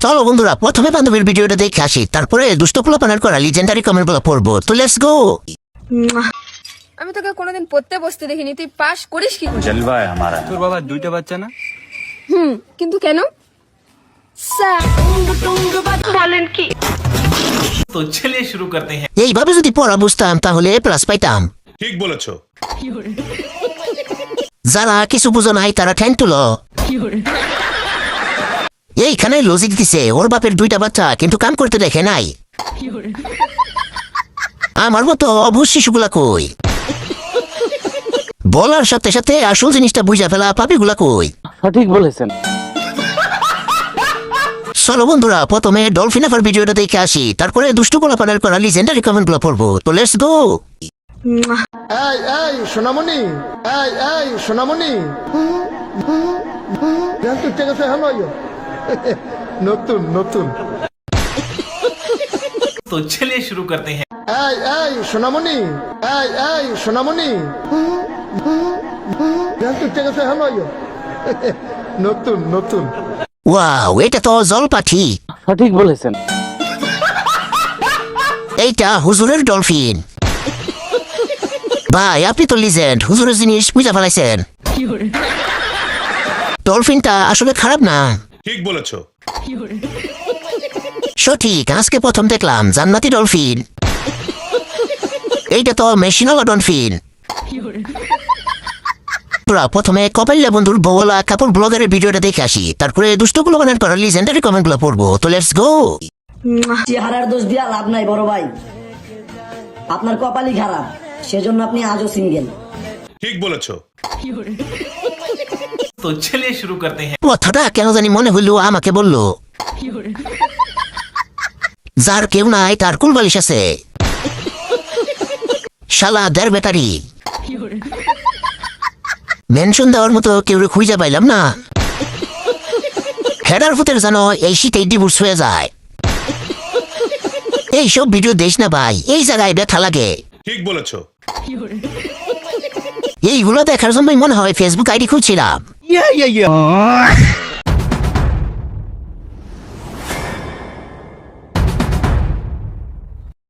চলো বন্ধুরা প্রথমে বান্ধবীর ভিডিওটা দেখে আসি, তারপরে দুষ্ট পোলাপানের করা লিজেন্ডারি কমেন্টগুলো পড়বো। তো লেটস গো। আমি তোকে কোনোদিন পড়তে বসতে দেখিনি, তুই পাস করিস কি করে? जलवा है हमारा। তোর বাবা দুইটা বাচ্চা না? কিন্তু কেন? বলেন কি? তো চলিए शुरू करते हैं। এইভাবে যদি পড়া বুঝতাম তাহলে প্লাস পাইতাম। ঠিক বলেছো। যারা কিছু বুঝো নাই তারা ঠ্যাং তুলো। এইখানে লজিক দিছে, ওর বাপের দুইটা বাচ্চা কিন্তু কাম করতে দেখে নাই। আমার মতো অবুঝ শিশুগুলা কই? বলার সাথে সাথে আসল জিনিসটা বুঝা ফেলা পাপিগুলা কই? সঠিক বলেছেন। চলো বন্ধুরা প্রথমে ডলফিন আফার ভিডিওটা দেখে আসি, তারপরে দুষ্টু পোলাপানের করা লিজেন্ডারি কমেন্টগুলো পড়বো। তো লেটস গো। এই সোনামণি, এই সোনামণি, ঠিক আছে হ্যালো নতুন নতুন। तो चलिए शुरू करते हैं। এই সোনামণি, এই সোনামণি, ঠিক আছে হ্যালো নতুন নতুন। ওয়াও, এটা তো জল পাঠি। সঠিক বলেছেন। এইটা হুজুরের ডলফিন। ভাই আপনি তো লিজেন্ড, হুজুরের জিনিস বুঝা ফেলাইছেন। ডলফিনটা আসলে খারাপ না। ঠিক বলেছো। সঠিক, আজকে প্রথম দেখলাম জান্নাতি ডলফিন। এইটা তো মেশিনালা ডলফিন। প্রথমে কপাল্লা বন্ধুর বওলা কাপড় ব্লগারের ভিডিওটা দেখে আসি, তারপরে দুষ্টগুলো বানান করা লিজেন্ডারি কমেন্টগুলো পড়বো। তো লেটস গো। চেহারার দোষ দিয়া লাভ নাই বড় ভাই, আপনার কপালই খারাপ, সেজন্য আপনি আজও সিঙ্গেল। ঠিক বলেছো। तो चलिए शुरू करते हैं। কথাটা কেন জানি মনে হইলো আমাকে বললো। যার কেউ নাই তার কুলবালিশ আছে। শালা দের বেটারি। মেনশন দেওয়ার মতো কেউ খুঁজে পাইলাম না। হেডার ফুটের জানো এই শীতেই ডিভোর্স হয়ে যায়। এইসব ভিডিও দেখ না ভাই, এই জায়গায় ব্যথা লাগে। ঠিক বলেছো। এইগুলো দেখার জন্যই মনে হয় ফেসবুক আইডি খুলছিলাম।